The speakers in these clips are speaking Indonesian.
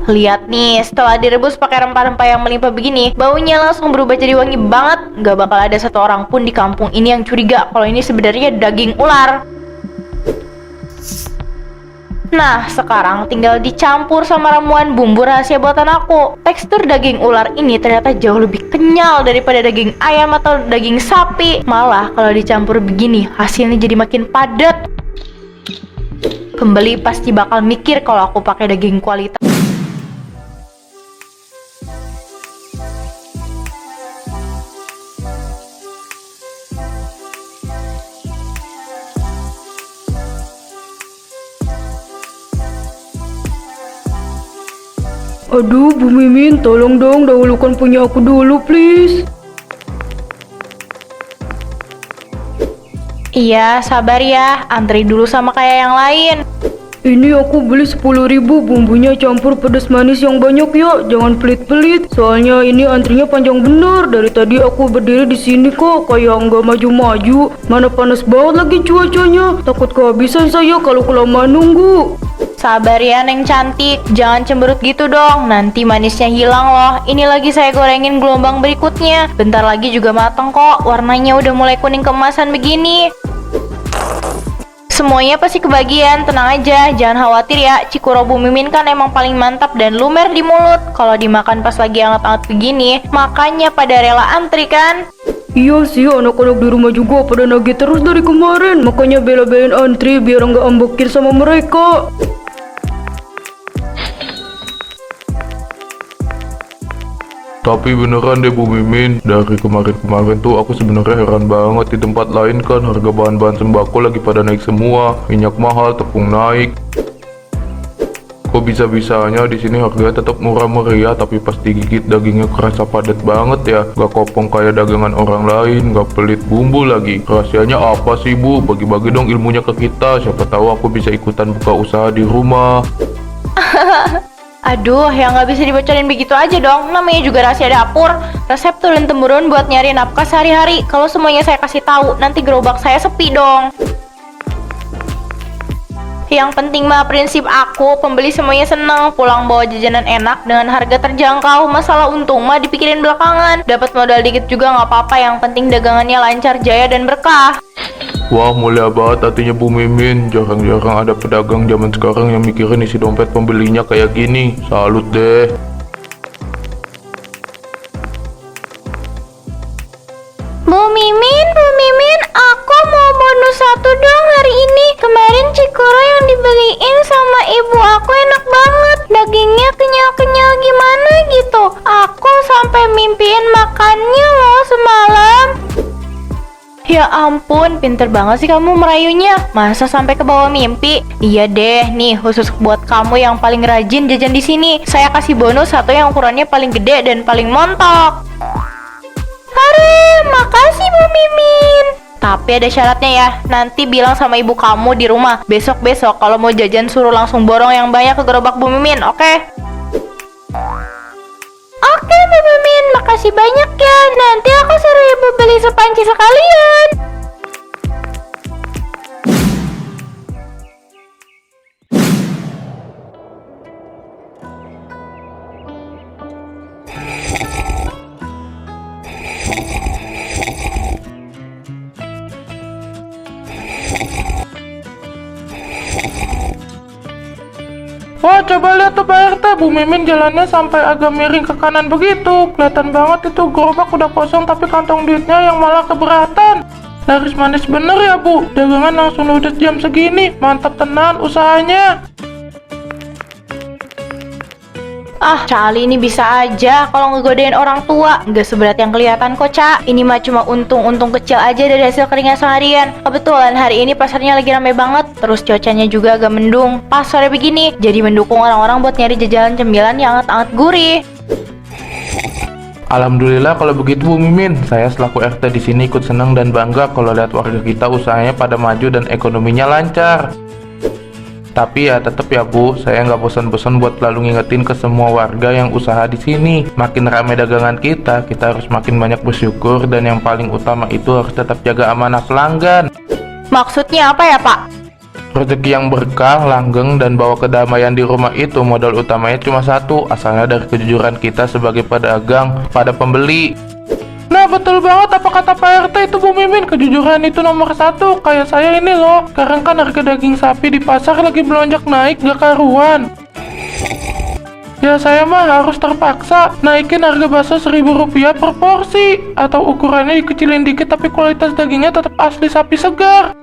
Lihat nih, setelah direbus pakai rempah-rempah yang melimpah begini, baunya langsung berubah jadi wangi banget. Gak bakal ada satu orang pun di kampung ini yang curiga kalau ini sebenarnya daging ular. Nah, sekarang tinggal dicampur sama ramuan bumbu rahasia buatan aku. Tekstur daging ular ini ternyata jauh lebih kenyal daripada daging ayam atau daging sapi. Malah kalau dicampur begini, hasilnya jadi makin padat. Pembeli pasti bakal mikir kalau aku pakai daging kualitas. Aduh, Bu Mimin, tolong dong dahulukan punya aku dulu, please. Iya, sabar ya, antri dulu sama kayak yang lain. Ini aku beli 10.000, bumbunya campur pedas manis yang banyak ya, jangan pelit-pelit. Soalnya ini antrinya panjang bener. Dari tadi aku berdiri di sini kok, kayak nggak maju-maju. Mana panas banget lagi cuacanya. Takut kehabisan saya kalau kelamaan nunggu. Sabar ya Neng cantik, jangan cemberut gitu dong, nanti manisnya hilang loh. Ini lagi saya gorengin gelombang berikutnya. Bentar lagi juga mateng kok, warnanya udah mulai kuning keemasan begini. Semuanya pasti kebagian, tenang aja, jangan khawatir ya. Cikuro Bu Mimin kan emang paling mantap dan lumer di mulut. Kalau dimakan pas lagi hangat-hangat begini, makanya pada rela antri kan? Iya sih, anak-anak di rumah juga pada nagih terus dari kemarin. Makanya bela-belain antri biar nggak ambekin sama mereka. Tapi beneran deh Bu Mimin, dari kemarin-kemarin tuh aku sebenarnya heran banget. Di tempat lain kan harga bahan-bahan sembako lagi pada naik semua, minyak mahal, tepung naik. Kok bisa-bisanya di sini harganya tetap murah meriah, tapi pas digigit dagingnya kerasa padat banget ya. Gak kopong kayak dagangan orang lain, gak pelit bumbu lagi. Rahasianya apa sih Bu? Bagi-bagi dong ilmunya ke kita, siapa tahu aku bisa ikutan buka usaha di rumah. Aduh, yang nggak bisa dibocorin begitu aja dong. Namanya juga rahasia dapur. Resep turun-temurun buat nyari nafkah sehari-hari. Kalau semuanya saya kasih tahu, nanti gerobak saya sepi dong. Yang penting mah prinsip aku, pembeli semuanya seneng, pulang bawa jajanan enak dengan harga terjangkau. Masalah untung mah dipikirin belakangan. Dapat modal dikit juga nggak apa-apa, yang penting dagangannya lancar, jaya dan berkah. Wah, mulia banget hatinya Bu Mimin. Jarang-jarang ada pedagang zaman sekarang yang mikirin isi dompet pembelinya kayak gini. Salut deh. Bu Mimin, aku mau bonus 1 dong hari ini. Kemarin Cikuro yang dibeliin sama ibu aku enak banget. Dagingnya kenyal-kenyal gimana gitu. Aku sampai mimpiin makannya loh semalam. Ya ampun, pinter banget sih kamu merayunya. Masa sampai ke bawah mimpi? Iya deh, nih khusus buat kamu yang paling rajin jajan di sini. Saya kasih bonus 1 yang ukurannya paling gede dan paling montok. Hore, makasih Bu Mimin. Tapi ada syaratnya ya. Nanti bilang sama ibu kamu di rumah. Besok-besok kalau mau jajan suruh langsung borong yang banyak ke gerobak Bu Mimin, oke? Oke Bu Mimin, makasih banyak ya. Nanti aku suruh ibu beli sepanci sekalian. Wah, coba lihat tuh Pak RT, Bu Mimin jalannya sampai agak miring ke kanan begitu. Kelihatan banget itu gerobak udah kosong tapi kantong duitnya yang malah keberatan. Laris manis bener ya Bu, dagangan langsung ludes jam segini. Mantap tenan usahanya. Ah, Cali ini bisa aja kalau ngegodain orang tua. Nggak seberat yang kelihatan kok, Cak. Ini mah cuma untung-untung kecil aja dari hasil keringat seharian. Kebetulan hari ini pasarnya lagi rame banget. Terus cuacanya juga agak mendung. Pas sore begini, jadi mendukung orang-orang buat nyari jajanan cemilan yang hangat-hangat gurih. Alhamdulillah kalau begitu Bu Mimin. Saya selaku RT di sini ikut senang dan bangga kalau lihat warga kita usahanya pada maju dan ekonominya lancar. Tapi ya tetap ya Bu, saya nggak bosan-bosan buat selalu ngingetin ke semua warga yang usaha di sini. Makin ramai dagangan kita harus makin banyak bersyukur, dan yang paling utama itu harus tetap jaga amanah pelanggan. Maksudnya apa ya, Pak? Rezeki yang berkah, langgeng, dan bawa kedamaian di rumah itu modal utamanya cuma satu, asalnya dari kejujuran kita sebagai pedagang pada pembeli. Nah betul banget apa kata Pak RT itu Bu Mimin, kejujuran itu nomor satu. Kayak saya ini loh, sekarang kan harga daging sapi di pasar lagi melonjak naik gak karuan. Ya saya mah harus terpaksa naikin harga bakso Rp1.000 per porsi, atau ukurannya dikecilin dikit tapi kualitas dagingnya tetap asli sapi segar.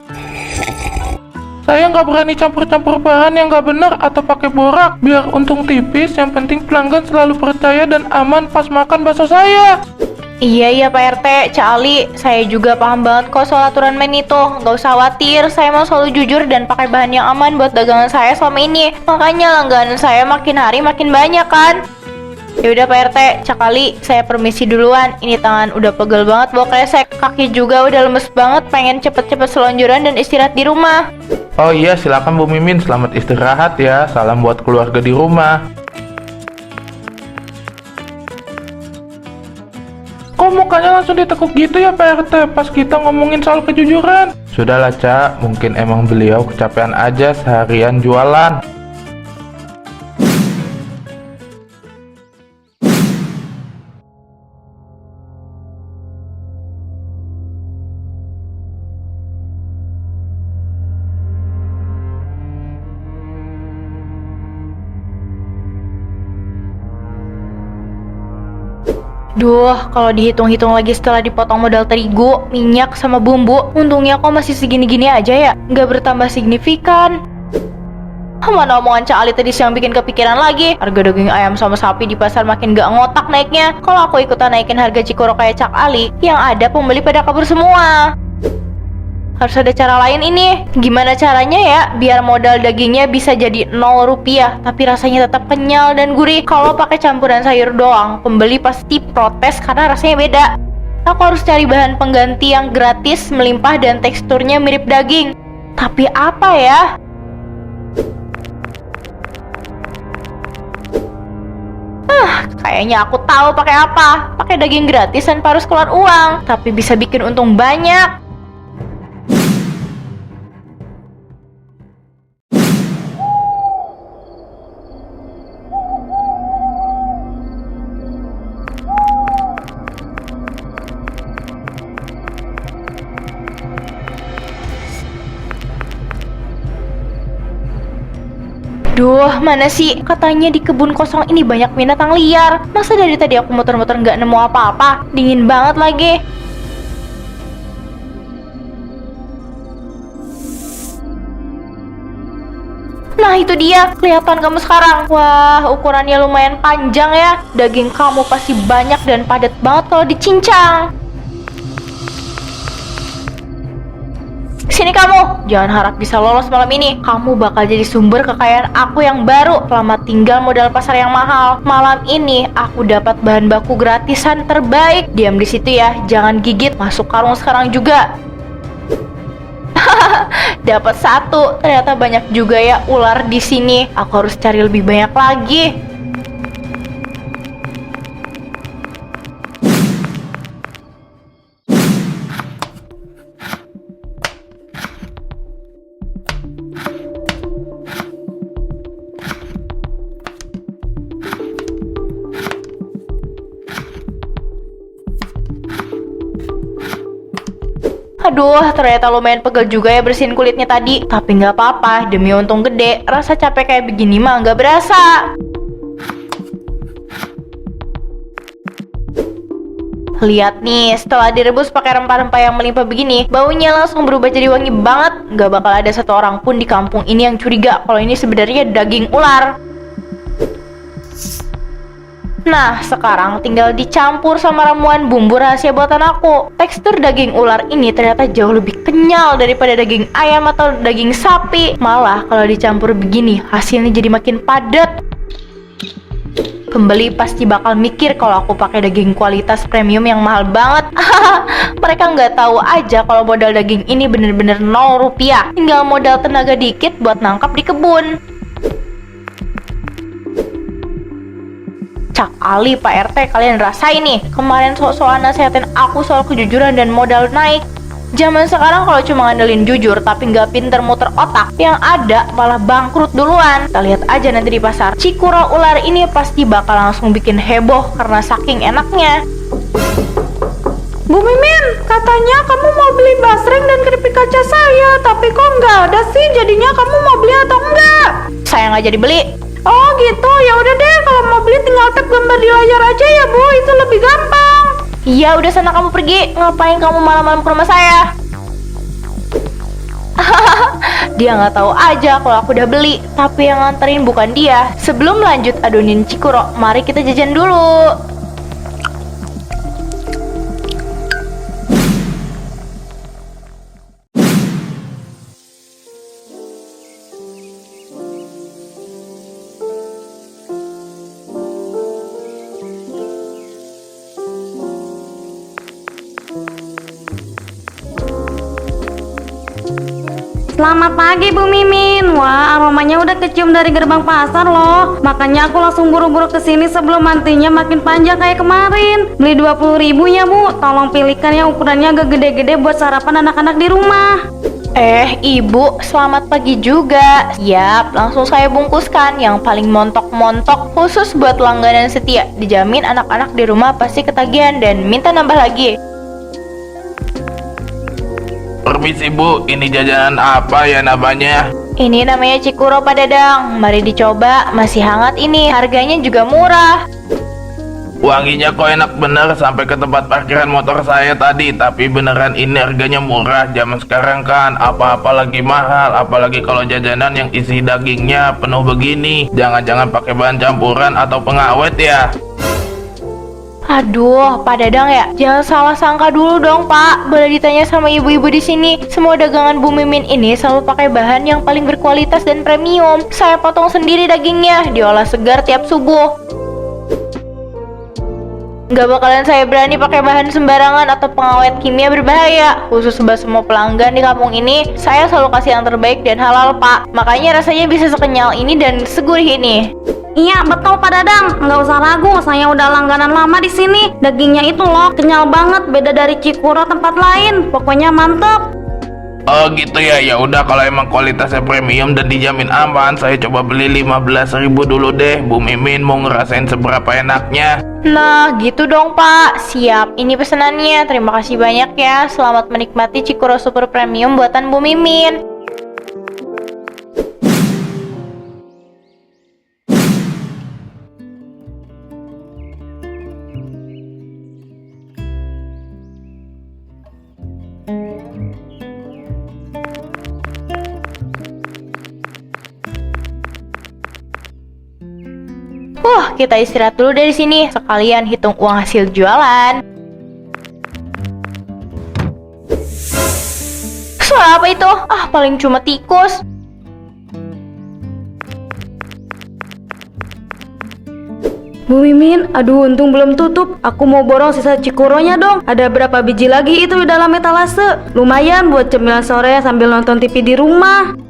Saya nggak berani campur-campur bahan yang nggak benar atau pakai borak, biar untung tipis. Yang penting pelanggan selalu percaya dan aman pas makan bakso saya. Iya Pak RT, Cak Ali, saya juga paham banget kok soal aturan main itu. Nggak usah khawatir, saya mau selalu jujur dan pakai bahan yang aman buat dagangan saya selama ini. Makanya langganan saya makin hari makin banyak kan. Yaudah Pak RT, Cak Ali, saya permisi duluan. Ini tangan udah pegel banget bawa kresek, kaki juga udah lemes banget, pengen cepet-cepet selonjoran dan istirahat di rumah. Oh iya, silakan Bu Mimin, selamat istirahat ya. Salam buat keluarga di rumah. Kok mukanya langsung ditekuk gitu ya Pak RT pas kita ngomongin soal kejujuran? Sudahlah Cak, mungkin emang beliau kecapean aja seharian jualan. Duh, kalau dihitung-hitung lagi setelah dipotong modal terigu, minyak, sama bumbu, untungnya kok masih segini-gini aja ya, nggak bertambah signifikan. Mana omongan Cak Ali tadi siang bikin kepikiran lagi. Harga daging ayam sama sapi di pasar makin gak ngotak naiknya. Kalau aku ikutan naikin harga Cikoro kayak Cak Ali, yang ada pembeli pada kabur semua. Harus ada cara lain ini. Gimana caranya ya biar modal dagingnya bisa jadi Rp0, tapi rasanya tetap kenyal dan gurih. Kalau pakai campuran sayur doang, pembeli pasti protes karena rasanya beda. Aku harus cari bahan pengganti yang gratis, melimpah, dan teksturnya mirip daging. Tapi apa ya? Kayaknya aku tahu pakai apa. Pakai daging gratis tanpa harus keluar uang, tapi bisa bikin untung banyak. Duh, mana sih? Katanya di kebun kosong ini banyak binatang liar. Masa dari tadi aku muter-muter nggak nemu apa-apa? Dingin banget lagi. Nah itu dia, kelihatan kamu sekarang. Wah, ukurannya lumayan panjang ya. Daging kamu pasti banyak dan padat banget kalau dicincang. Sini kamu, jangan harap bisa lolos malam ini. Kamu bakal jadi sumber kekayaan aku yang baru. Selamat tinggal modal pasar yang mahal. Malam ini aku dapat bahan baku gratisan terbaik. Diam di situ ya, jangan gigit. Masuk karung sekarang juga. Dapat satu. Ternyata banyak juga ya ular di sini. Aku harus cari lebih banyak lagi. Aduh, ternyata lumayan pegel juga ya bersihin kulitnya tadi. Tapi nggak apa-apa, demi untung gede. Rasa capek kayak begini mah nggak berasa. Lihat nih, setelah direbus pakai rempah-rempah yang melimpah begini, baunya langsung berubah jadi wangi banget. Nggak bakal ada satu orang pun di kampung ini yang curiga kalau ini sebenarnya daging ular. Nah, sekarang tinggal dicampur sama ramuan bumbu rahasia buatan aku. Tekstur daging ular ini ternyata jauh lebih kenyal daripada daging ayam atau daging sapi. Malah kalau dicampur begini, hasilnya jadi makin padat. Pembeli pasti bakal mikir kalau aku pakai daging kualitas premium yang mahal banget. Mereka nggak tahu aja kalau modal daging ini bener-bener Rp0. Tinggal modal tenaga dikit buat nangkap di kebun. Cak Ali, Pak RT, kalian rasain nih. Kemarin sok-sokan nasehatin aku soal kejujuran dan modal naik. Zaman sekarang kalau cuma ngandelin jujur tapi nggak pinter muter otak, yang ada malah bangkrut duluan. Kita lihat aja nanti di pasar. Cikuro ular ini pasti bakal langsung bikin heboh karena saking enaknya. Bu Mimin, katanya kamu mau beli basreng dan keripik kaca saya, tapi kok nggak ada sih? Jadinya kamu mau beli atau enggak? Saya nggak jadi beli. Oh gitu, ya udah deh, kalau mau beli tinggal tap gambar di layar aja ya Bu, itu lebih gampang. Ya udah sana kamu pergi. Ngapain kamu malam-malam ke rumah saya? Dia nggak tahu aja kalau aku udah beli, tapi yang nganterin bukan dia. Sebelum lanjut adonin Cikuro, mari kita jajan dulu. Selamat pagi Bu Mimin. Wah, aromanya udah kecium dari gerbang pasar loh. Makanya aku langsung buru-buru kesini sebelum mantinya makin panjang kayak kemarin. Beli 20.000 ya Bu. Tolong pilihkan yang ukurannya agak gede-gede buat sarapan anak-anak di rumah. Ibu, selamat pagi juga. Siap, langsung saya bungkuskan yang paling montok-montok khusus buat langganan setia. Dijamin anak-anak di rumah pasti ketagihan dan minta nambah lagi. Permisi Bu, ini jajanan apa ya namanya? Ini namanya Cikuro Pak Dadang. Mari dicoba, masih hangat ini. Harganya juga murah. Wanginya kok enak bener sampai ke tempat parkiran motor saya tadi. Tapi beneran ini harganya murah. Zaman sekarang kan apa-apa lagi mahal. Apalagi kalau jajanan yang isi dagingnya penuh begini. Jangan-jangan pakai bahan campuran atau pengawet ya? Aduh, Pak Dadang ya, jangan salah sangka dulu dong Pak. Boleh ditanya sama ibu-ibu di sini. Semua dagangan Bu Mimin ini selalu pakai bahan yang paling berkualitas dan premium. Saya potong sendiri dagingnya, diolah segar tiap subuh. Gak bakalan saya berani pakai bahan sembarangan atau pengawet kimia berbahaya. Khusus buat semua pelanggan di kampung ini, saya selalu kasih yang terbaik dan halal Pak. Makanya rasanya bisa sekenyal ini dan segurih ini. Iya betul Pak Dadang, nggak usah ragu, saya udah langganan lama di sini. Dagingnya itu loh kenyal banget, beda dari Cikuro tempat lain. Pokoknya mantep. Oh gitu ya, ya udah kalau emang kualitasnya premium dan dijamin aman, saya coba beli 15.000 dulu deh. Bu Mimin mau ngerasain seberapa enaknya. Nah gitu dong Pak. Siap, ini pesanannya. Terima kasih banyak ya. Selamat menikmati Cikuro Super Premium buatan Bu Mimin. Kita istirahat dulu dari sini. Sekalian hitung uang hasil jualan. Suara apa itu? Paling cuma tikus. Bu Mimin, aduh untung belum tutup. Aku mau borong sisa Cikuronya dong. Ada berapa biji lagi itu di dalam etalase? Lumayan buat cemilan sore sambil nonton TV di rumah.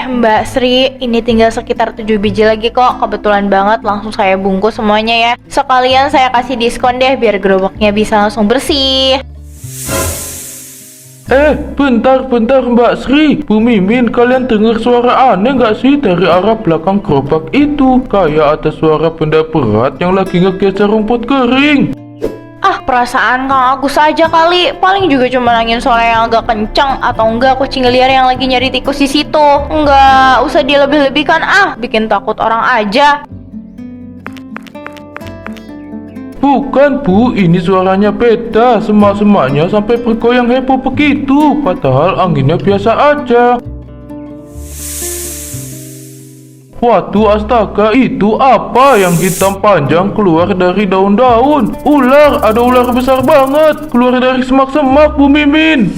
Mbak Sri, ini tinggal sekitar 7 biji lagi kok. Kebetulan banget langsung saya bungkus semuanya ya. Sekalian saya kasih diskon deh biar gerobaknya bisa langsung bersih. Bentar Mbak Sri. Bu Mimin, kalian dengar suara aneh nggak sih dari arah belakang gerobak itu? Kayak ada suara benda berat yang lagi ngegeser rumput kering. Perasaan Kang Agus aja kali. Paling juga cuma angin suara yang agak kencang. Atau enggak kucing liar yang lagi nyari tikus di situ. Enggak usah dilebih-lebihkan bikin takut orang aja. Bukan Bu, ini suaranya beda. Semak-semaknya sampai bergoyang heboh begitu. Padahal anginnya biasa aja. Waduh, astaga, itu apa yang hitam panjang keluar dari daun-daun? Ular, ada ular besar banget keluar dari semak-semak, Bu Mimin.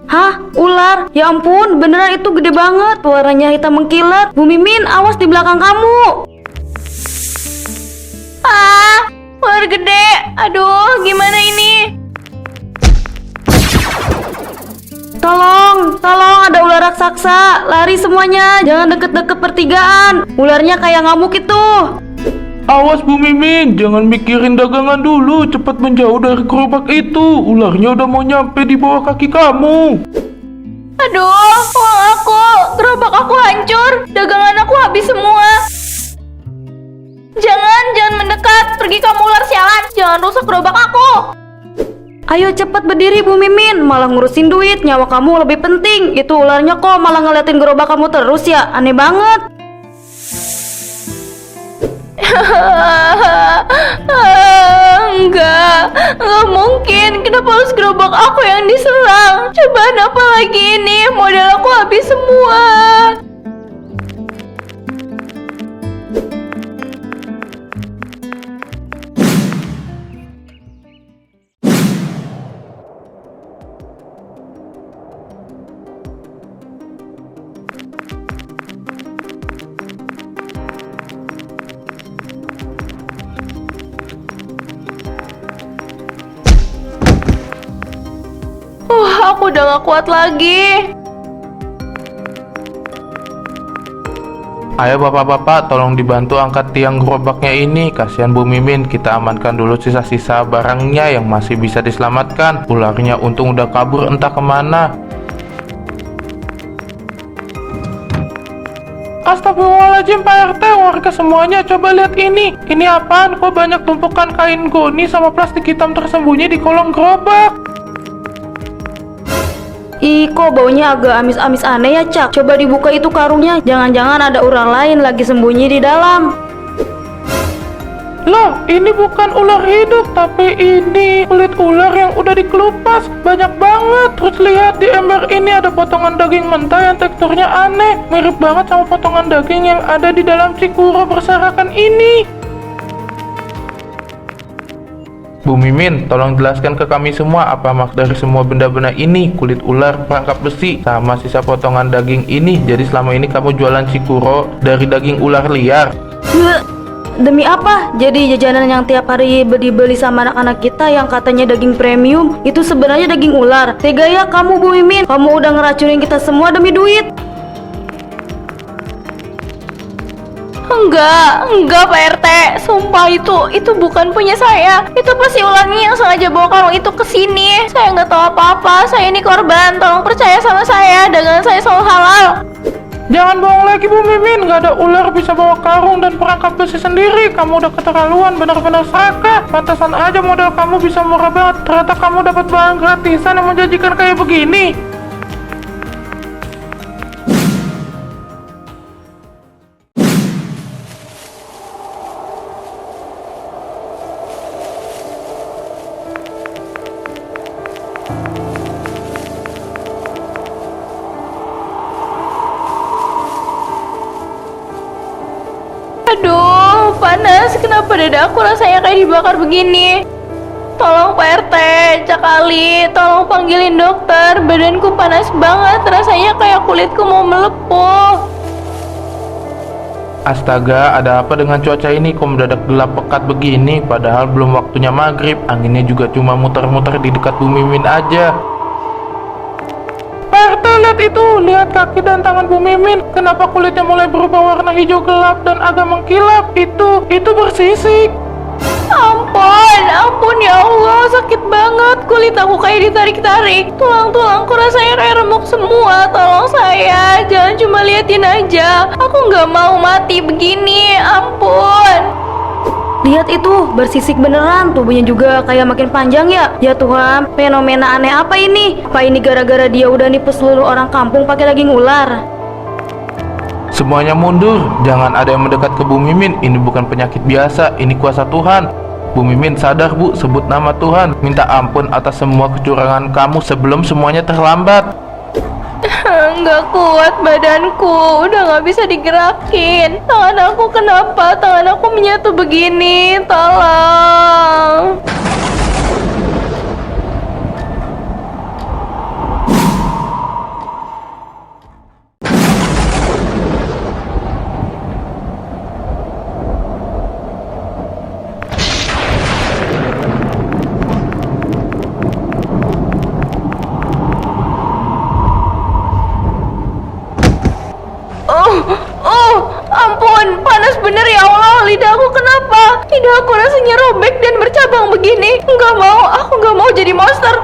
Hah? Ular? Ya ampun, beneran itu gede banget. Warnanya hitam mengkilat. Bu Mimin, awas di belakang kamu. Ular gede. Aduh, gimana ini? Tolong, ada ular raksasa. Lari semuanya, jangan deket-deket pertigaan. Ularnya kayak ngamuk itu. Awas Bu Mimin, jangan mikirin dagangan dulu, cepat menjauh dari gerobak itu. Ularnya udah mau nyampe di bawah kaki kamu. Aduh, uang aku, gerobak aku hancur, dagangan aku habis semua. Jangan mendekat, pergi kamu ular sialan, jangan rusak gerobak aku. Ayo cepat berdiri Bu Mimin, malah ngurusin duit, nyawa kamu lebih penting. Itu ularnya kok malah ngeliatin gerobak kamu terus ya, aneh banget. Enggak mungkin. Kenapa harus gerobak aku yang diserang? Cobaan apa lagi ini? Modal aku habis semua. Aku udah gak kuat lagi. Ayo bapak-bapak, tolong dibantu angkat tiang gerobaknya ini. Kasihan Bu Mimin, kita amankan dulu sisa-sisa barangnya yang masih bisa diselamatkan. Ularnya untung udah kabur entah kemana. Astagfirullahaladzim Pak RT, warga semuanya coba lihat ini. Ini apaan? Kok banyak tumpukan kain goni sama plastik hitam tersembunyi di kolong gerobak? Ih, kok baunya agak amis-amis aneh ya, Cak? Coba dibuka itu karungnya, jangan-jangan ada ular lain lagi sembunyi di dalam. Loh, ini bukan ular hidup, tapi ini kulit ular yang udah dikelupas. Banyak banget. Terus lihat di ember ini ada potongan daging mentah yang teksturnya aneh. Mirip banget sama potongan daging yang ada di dalam Cikuro berserakan ini. Bu Mimin, tolong jelaskan ke kami semua apa maksud dari semua benda-benda ini. Kulit ular, perangkap besi, sama sisa potongan daging ini. Jadi selama ini kamu jualan Cikuro dari daging ular liar. Demi apa? Jadi jajanan yang tiap hari dibeli sama anak-anak kita yang katanya daging premium, itu sebenarnya daging ular. Tega ya kamu Bu Mimin, kamu udah ngeracunin kita semua demi duit. Enggak Pak RT, sumpah itu bukan punya saya. Itu pasti ularnya yang sengaja bawa karung itu ke sini. Saya nggak tahu apa-apa, saya ini korban. Tolong percaya sama saya, dagangan saya selalu halal. Jangan bohong lagi Bu Mimin, nggak ada ular bisa bawa karung dan perangkap besi sendiri. Kamu udah keterlaluan, benar-benar serakah. Pantasan aja modal kamu bisa murah banget. Ternyata kamu dapat barang gratisan yang menjanjikan kayak begini. Aduh, panas. Kenapa dada aku rasanya kayak dibakar begini? Tolong Pak RT, Cakali, tolong panggilin dokter. Badanku panas banget, rasanya kayak kulitku mau melepuh. Astaga, ada apa dengan cuaca ini? Kok mendadak gelap pekat begini? Padahal belum waktunya maghrib. Anginnya juga cuma muter-muter di dekat Bu Mimin aja. Pak RT, lihat itu, lihat kaki dan tangan Bu Mimin. Kenapa kulitnya mulai berubah warna hijau gelap dan agak mengkilap? Itu bersisik. Ampun ya Allah, sakit banget. Kulit aku kayak ditarik-tarik. Tulang-tulangku rasanya kayak remuk semua. Tolong saya, jangan cuma liatin aja. Aku nggak mau mati begini, ampun. Lihat itu, bersisik beneran, tubuhnya juga kayak makin panjang ya. Ya Tuhan, fenomena aneh apa ini? Apa ini gara-gara dia udah nipu seluruh orang kampung pakai daging ular? Semuanya mundur, jangan ada yang mendekat ke Bu Mimin. Ini bukan penyakit biasa, ini kuasa Tuhan. Bu Mimin sadar Bu, sebut nama Tuhan. Minta ampun atas semua kecurangan kamu sebelum semuanya terlambat. Nggak kuat badanku, udah nggak bisa digerakin. Tangan aku kenapa? Tangan aku menyatu begini, tolong. ampun, panas bener ya Allah. Lidah aku kenapa? Lidah aku rasanya robek dan bercabang begini. Nggak mau, aku nggak mau jadi monster.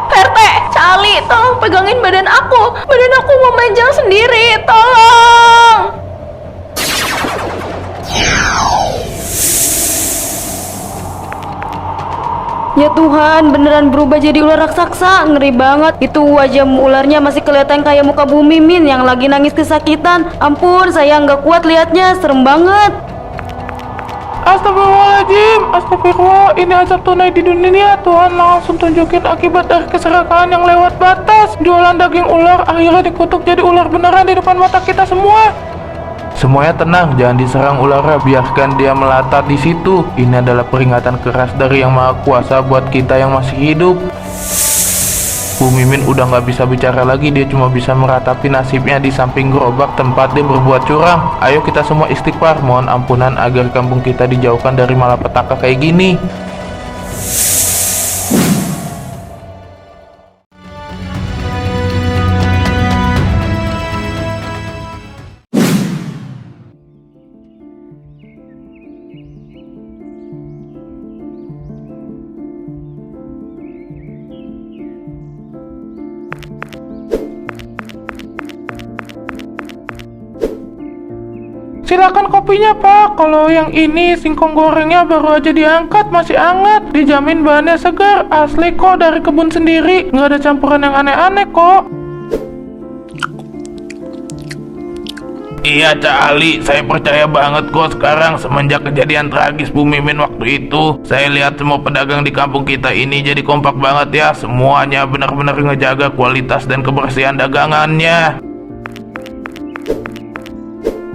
PRT, Cali, tolong pegangin badan aku. Badan aku mau manjang sendiri, tolong. Ya Tuhan, beneran berubah jadi ular raksasa. Ngeri banget. Itu wajah ularnya masih kelihatan kayak muka Bu Mimin yang lagi nangis kesakitan. Ampun, saya nggak kuat liatnya. Serem banget. Astagfirullahaladzim, astagfirullah, ini azab tunai di dunia. Tuhan langsung tunjukin akibat dari keserakahan yang lewat batas. Jualan daging ular akhirnya dikutuk jadi ular beneran di depan mata kita semua. Semuanya tenang, jangan diserang ularnya, biarkan dia melata di situ. Ini adalah peringatan keras dari Yang Maha Kuasa buat kita yang masih hidup. Bu Mimin udah nggak bisa bicara lagi, dia cuma bisa meratapi nasibnya di samping gerobak tempat dia berbuat curang. Ayo kita semua istighfar, mohon ampunan agar kampung kita dijauhkan dari malapetaka kayak gini. Silakan kopinya Pak. Kalau yang ini singkong gorengnya baru aja diangkat, masih hangat. Dijamin bahannya segar, asli kok dari kebun sendiri. Nggak ada campuran yang aneh-aneh kok. Iya Cak Ali, saya percaya banget kok sekarang. Semenjak kejadian tragis Bu Mimin waktu itu, saya lihat semua pedagang di kampung kita ini jadi kompak banget ya. Semuanya benar-benar ngejaga kualitas dan kebersihan dagangannya.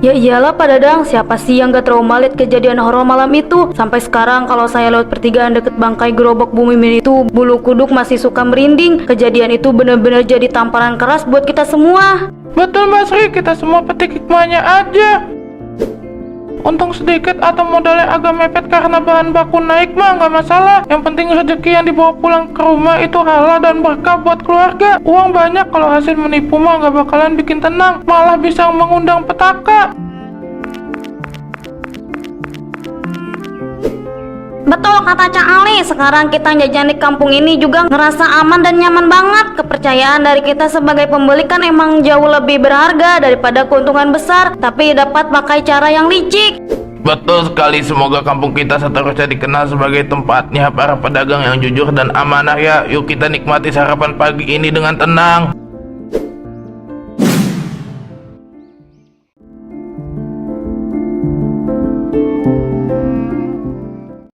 Ya iyalah Pak Dadang, siapa sih yang gak trauma liat kejadian horor malam itu? Sampai sekarang kalau saya lewat pertigaan deket bangkai gerobak Bu Mimin itu, bulu kuduk masih suka merinding. Kejadian itu bener-bener jadi tamparan keras buat kita semua. Betul Mas Ri, kita semua petik hikmahnya aja. Untung sedikit atau modalnya agak mepet karena bahan baku naik mah nggak masalah. Yang penting rezeki yang dibawa pulang ke rumah itu halal dan berkah buat keluarga. Uang banyak, kalau hasil menipu mah nggak bakalan bikin tenang, malah bisa mengundang petaka. Betul kata Cak Ali, sekarang kita jajan di kampung ini juga ngerasa aman dan nyaman banget. Kepercayaan dari kita sebagai pembeli kan emang jauh lebih berharga daripada keuntungan besar, tapi dapat pakai cara yang licik. Betul sekali, semoga kampung kita seterusnya dikenal sebagai tempatnya para pedagang yang jujur dan amanah ya. Yuk kita nikmati sarapan pagi ini dengan tenang.